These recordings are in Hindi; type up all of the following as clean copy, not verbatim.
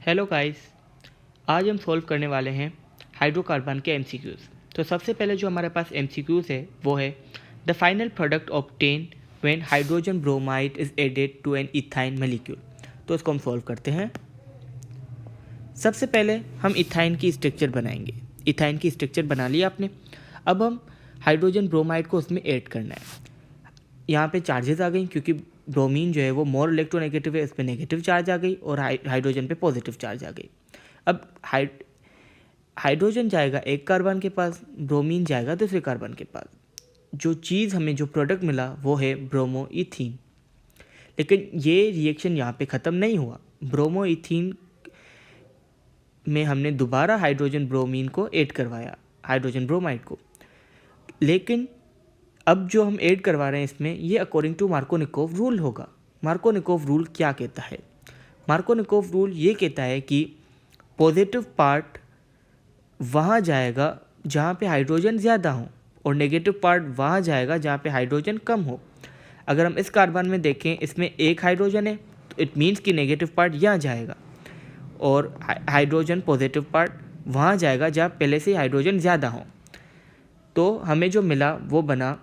हेलो गाइस, आज हम सॉल्व करने वाले हैं हाइड्रोकार्बन के एमसीक्यूज़। तो सबसे पहले जो हमारे पास एमसीक्यूज़ है वो है the final product obtain when hydrogen bromide is added to an ethyne molecule. तो इसको हम सॉल्व करते हैं। सबसे पहले हम इथाइन की स्ट्रक्चर बनाएंगे। इथाइन की स्ट्रक्चर बना लिया आपने। अब हम हाइड्रोजन ब्रोमाइड को उसमें ऐड करना है। यहाँ पे चार्जेस आ गई क्योंकि ब्रोमीन जो है वो मोर इलेक्ट्रोनेगेटिव है, इस पर नेगेटिव चार्ज आ गई और हाइड्रोजन पे पॉजिटिव चार्ज आ गई। अब हाइड्रोजन जाएगा एक कार्बन के पास, ब्रोमीन जाएगा दूसरे कार्बन के पास। जो चीज़ हमें जो प्रोडक्ट मिला वो है ब्रोमो इथीन। लेकिन ये रिएक्शन यहाँ पे ख़त्म नहीं हुआ। ब्रोमो इथीन में हमने दोबारा हाइड्रोजन ब्रोमीन को ऐड करवाया, हाइड्रोजन ब्रोमाइड को। लेकिन अब जो हम ऐड करवा रहे हैं इसमें, ये अकॉर्डिंग टू मार्कोनिकोव रूल होगा। मार्कोनिकोव रूल क्या कहता है? मार्कोनिकोव रूल ये कहता है कि पॉजिटिव पार्ट वहाँ जाएगा जहाँ पे हाइड्रोजन ज़्यादा हो और नेगेटिव पार्ट वहाँ जाएगा जहाँ पे हाइड्रोजन कम हो। अगर हम इस कार्बन में देखें, इसमें एक हाइड्रोजन है तो इट मीन्स कि नेगेटिव पार्ट यहाँ जाएगा और हाइड्रोजन पॉजिटिव पार्ट वहाँ जाएगा जहाँ पहले से हाइड्रोजन ज़्यादा हो। तो हमें जो मिला वो बना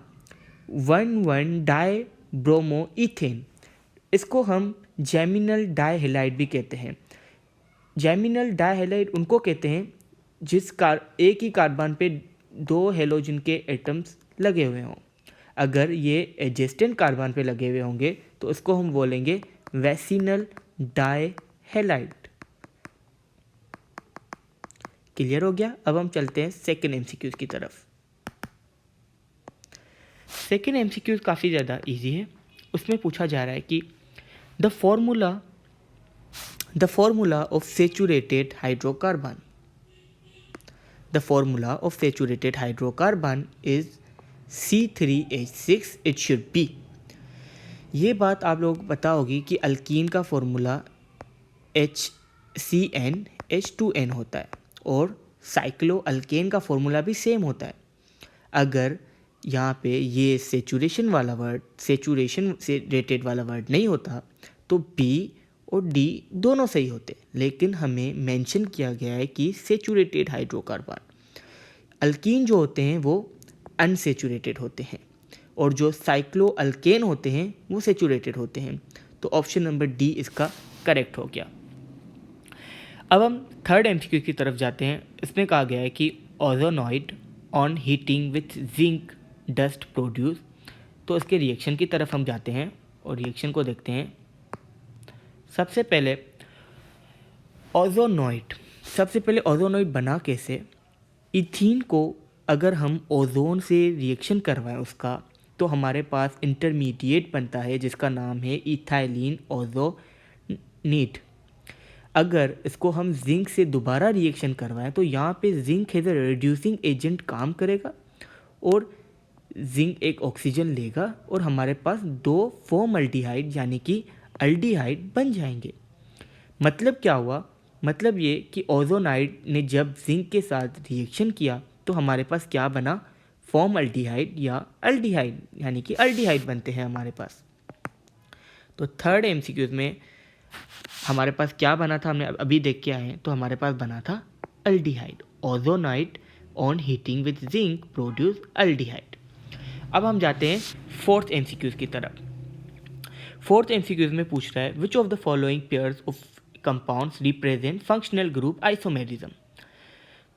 1,1 डाई ब्रोमो इथेन। इसको हम जेमिनल डाइहेलाइड भी कहते हैं। जेमिनल डाइहेलाइड उनको कहते हैं एक ही कार्बन पे दो हेलोजन के एटम्स लगे हुए हों। अगर ये एडजेस्टेंट कार्बन पे लगे हुए होंगे तो इसको हम बोलेंगे वेसिनल डाइहेलाइड। क्लियर हो गया? अब हम चलते हैं सेकेंड एमसीक्यूज की तरफ। सेकेंड एमसीक्यूज काफ़ी ज़्यादा इजी है। उसमें पूछा जा रहा है कि the formula of saturated hydrocarbon. The formula of saturated hydrocarbon is C3H6 it should be. ये बात आप लोगों को पता होगी कि अल्कीन का फॉर्मूला HCnH2n होता है और साइक्लो अल्केन का फॉर्मूला भी सेम होता है। अगर यहाँ पे ये सेचुरेशन से रेटेड वाला वर्ड नहीं होता तो B और D दोनों सही होते, लेकिन हमें मेंशन किया गया है कि सेचुरेटेड हाइड्रोकार्बन। अल्कीन जो होते हैं वो अनसेचुरेटेड होते हैं और जो साइक्लो अल्केन होते हैं वो सेचुरेटेड होते हैं। तो ऑप्शन नंबर डी इसका करेक्ट हो गया। अब हम थर्ड एमसीक्यू की तरफ जाते हैं। इसमें कहा गया है कि ozonide on heating with zinc dust produce. तो इसके रिएक्शन की तरफ हम जाते हैं और रिएक्शन को देखते हैं। सबसे पहले ओजोनॉइड बना कैसे? इथीन को अगर हम ओजोन से रिएक्शन करवाएं उसका, तो हमारे पास इंटरमीडिएट बनता है जिसका नाम है इथाइलिन ओजोनेट। अगर इसको हम जिंक से दोबारा रिएक्शन करवाएं तो यहाँ पे zinc as a reducing agent काम करेगा और जिंक एक ऑक्सीजन लेगा और हमारे पास दो फॉर्मल्डिहाइड यानी कि अल्डिहाइड बन जाएंगे। मतलब क्या हुआ? मतलब ये कि ओजोनाइड ने जब जिंक के साथ रिएक्शन किया तो हमारे पास क्या बना? फॉर्मल्डिहाइड या अल्डिहाइड, यानी कि अल्डिहाइड बनते हैं हमारे पास। तो थर्ड एमसीक्यूज में हमारे पास क्या बना था, हमने अभी देख के आए हैं। तो हमारे पास बना था aldehyde. Ozonide on heating with zinc produce aldehyde. अब हम जाते हैं फोर्थ एमसीक्यूज की तरफ। फोर्थ एमसीक्यूज में पूछ रहा है which of the following pairs of compounds represent functional group isomerism.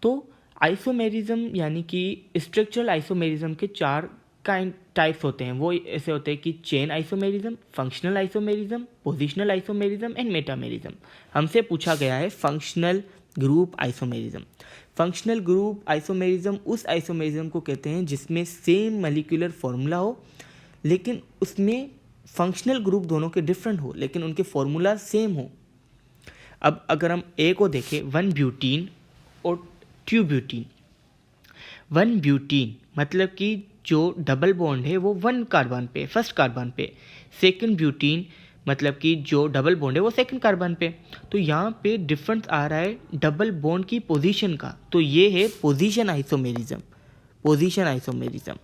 तो आइसोमेरिज्म यानी कि स्ट्रक्चरल आइसोमेरिज्म के चार टाइप्स होते हैं। वो ऐसे होते हैं कि chain isomerism, functional isomerism, positional isomerism and metamerism. हमसे पूछा गया है functional group isomerism. Functional group isomerism उस आइसोमेरिज्म को कहते हैं जिसमें सेम मॉलिक्यूलर फॉर्मूला हो, लेकिन उसमें फंक्शनल ग्रुप दोनों के डिफरेंट हो लेकिन उनके फॉर्मूला सेम हो। अब अगर हम ए को देखें, 1 ब्यूटीन और 2 ब्यूटीन। 1 ब्यूटीन मतलब कि जो डबल बॉन्ड है वो 1 कार्बन पे, फर्स्ट कार्बन पे। सेकंड ब्यूटीन मतलब कि जो डबल बॉन्ड है वो सेकंड कार्बन पे। तो यहाँ पे डिफरेंस आ रहा है डबल बॉन्ड की पोजीशन का, तो ये है पोजीशन आइसोमेरिज्म।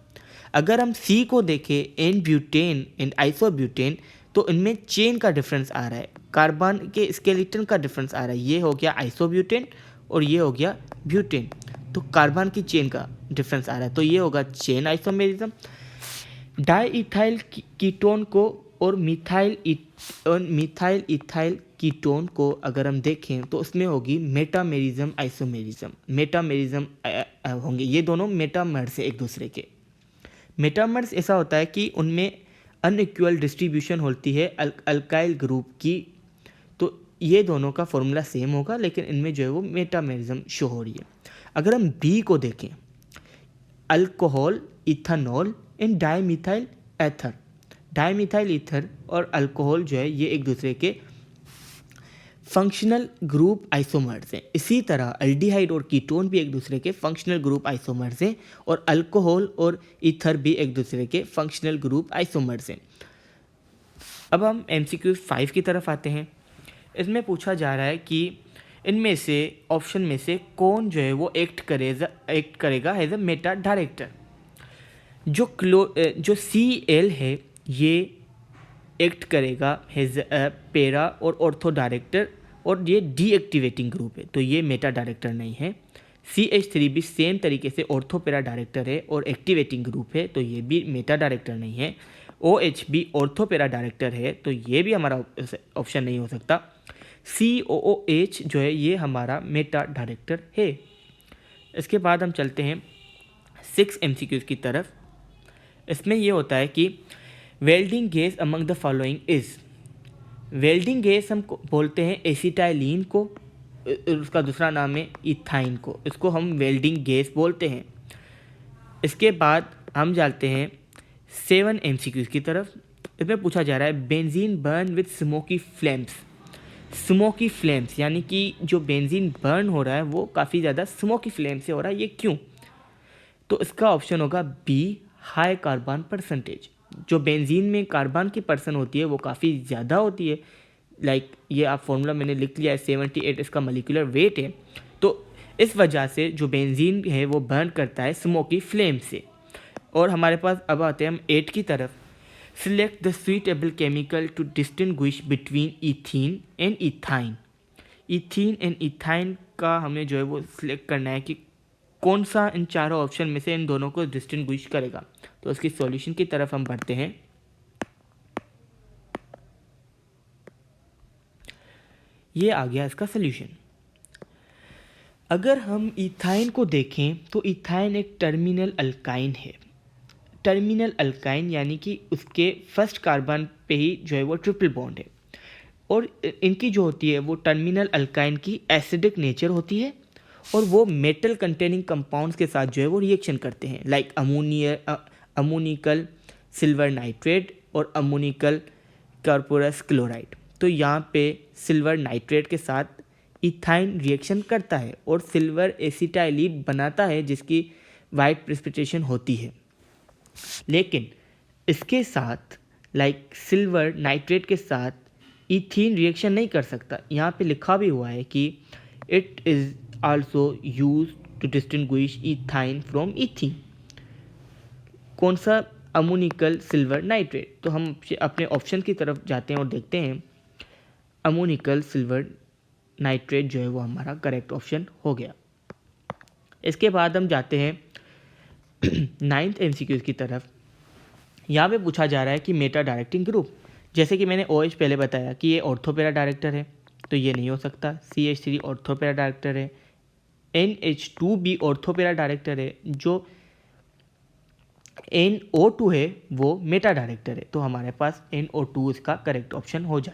अगर हम सी को देखें, एन ब्यूटेन एंड आइसोब्यूटेन, तो इनमें चेन का डिफरेंस आ रहा है, कार्बन के स्केलेटन का डिफरेंस आ रहा है। ये हो गया आइसोब्यूटेन और ये हो गया ब्यूटेन, तो कार्बन की चेन का डिफरेंस आ रहा है, तो ये होगा chain isomerism. Di ethyl ketone को और मिथाइल इथाइल कीटोन को अगर हम देखें तो उसमें होगी मेटामेरिज्म आइसोमेरिज्म। मेटामेरिज्म होंगे, ये दोनों मेटामर्स है एक दूसरे के। मेटामर्स ऐसा होता है कि उनमें अनइक्वल डिस्ट्रीब्यूशन होती है अल्काइल ग्रुप की, तो ये दोनों का फॉर्मूला सेम होगा, लेकिन इनमें जो है वो मेटामेरिज्म शो हो रही है। अगर हम बी को देखें, alcohol, ethanol and dimethyl ether. Dimethyl ether और अल्कोहल जो है ये एक दूसरे के फंक्शनल ग्रुप आइसोमर्स हैं। इसी तरह अल्डिहाइड और कीटोन भी एक दूसरे के फंक्शनल ग्रुप आइसोमर्स हैं, और अल्कोहल और ईथर भी एक दूसरे के फंक्शनल ग्रुप आइसोमर्स हैं। अब हम MCQ 5 की तरफ आते हैं। इसमें पूछा जा रहा है कि इनमें से ऑप्शन में से कौन जो है वो एक्ट करेगा एज अ मेटा डायरेक्टर। जो Cl है ये एक्ट करेगा एज अ पेरा और ऑर्थो डायरेक्टर, और ये डीएक्टिवेटिंग ग्रुप है, तो ये मेटा डायरेक्टर नहीं है। CH3 भी सेम तरीके से ऑर्थो पेरा डायरेक्टर है और एक्टिवेटिंग ग्रुप है, तो ये भी मेटा डायरेक्टर नहीं है। OH भी ऑर्थो पेरा डायरेक्टर है, तो ये भी हमारा ऑप्शन नहीं हो सकता। COOH जो है ये हमारा मेटा डायरेक्टर है। इसके बाद हम चलते हैं 6 MCQs की तरफ। इसमें ये होता है कि welding gas among the following is. Welding gas हम बोलते हैं एसिटाइलिन को, उसका दूसरा नाम है इथाइन को, इसको हम वेल्डिंग गैस बोलते हैं। इसके बाद हम जाते हैं 7 MCQs की तरफ। इसमें पूछा जा रहा है benzene burn with smoky flames. Smoky flames यानी कि जो बेंजीन बर्न हो रहा है वो काफ़ी ज़्यादा स्मोकी फ्लेम से हो रहा है, ये क्यों? तो इसका ऑप्शन होगा बी, हाई कार्बन परसेंटेज। जो बेंजीन में कार्बन की पर्सन होती है वो काफ़ी ज़्यादा होती है, लाइक ये आप फॉर्मूला मैंने लिख लिया है, 78 इसका मॉलिक्यूलर वेट है, तो इस वजह से जो बेंजीन है वो बर्न करता है स्मोकी फ्लेम से। और हमारे पास अब आते हैं हम 8 की तरफ। Select the suitable chemical to distinguish between ethene and ethyne. Ethene and ethyne का हमें जो है वो सिलेक्ट करना है कि कौन सा इन चारों ऑप्शन में से इन दोनों को डिस्टिंग्विश करेगा। तो इसकी सॉल्यूशन की तरफ हम बढ़ते हैं। ये आ गया इसका सॉल्यूशन। अगर हम इथाइन को देखें तो इथाइन एक टर्मिनल अल्काइन है। टर्मिनल अल्काइन यानी कि उसके फर्स्ट कार्बन पे ही जो है वो ट्रिपल बॉन्ड है, और इनकी जो होती है वो टर्मिनल अल्काइन की एसिडिक नेचर होती है, और वो मेटल कंटेनिंग कंपाउंड्स के साथ जो है वो रिएक्शन करते हैं, लाइक अमोनिकल सिल्वर नाइट्रेट और अमोनिकल कार्पोरस क्लोराइड। तो यहाँ पे सिल्वर नाइट्रेट के साथ इथाइन रिएक्शन करता है और सिल्वर एसिटाइलिन बनाता है, जिसकी वाइट प्रेसिपिटेशन होती है। लेकिन इसके साथ लाइक सिल्वर नाइट्रेट के साथ इथीन रिएक्शन नहीं कर सकता। यहाँ पे लिखा भी हुआ है कि it is also use to distinguish ethyne from ethene. कौन सा? Ammoniacal silver nitrate. तो हम अपने ऑप्शन की तरफ जाते हैं और देखते हैं अमोनिकल सिल्वर नाइट्रेट जो है वो हमारा करेक्ट ऑप्शन हो गया। इसके बाद हम जाते हैं 9th MCQ की तरफ। यहाँ पे पूछा जा रहा है कि मेटा डायरेक्टिंग ग्रुप, जैसे कि मैंने OH पहले बताया कि ये ऑर्थोपेरा डायरेक्टर है, तो ये नहीं हो सकता। CH3 ऑर्थोपेरा डायरेक्टर है, NH2 भी ऑर्थोपेरा डायरेक्टर है, जो NO2 है वो मेटा डायरेक्टर है, तो हमारे पास NO2 इसका करेक्ट ऑप्शन हो जाएगा।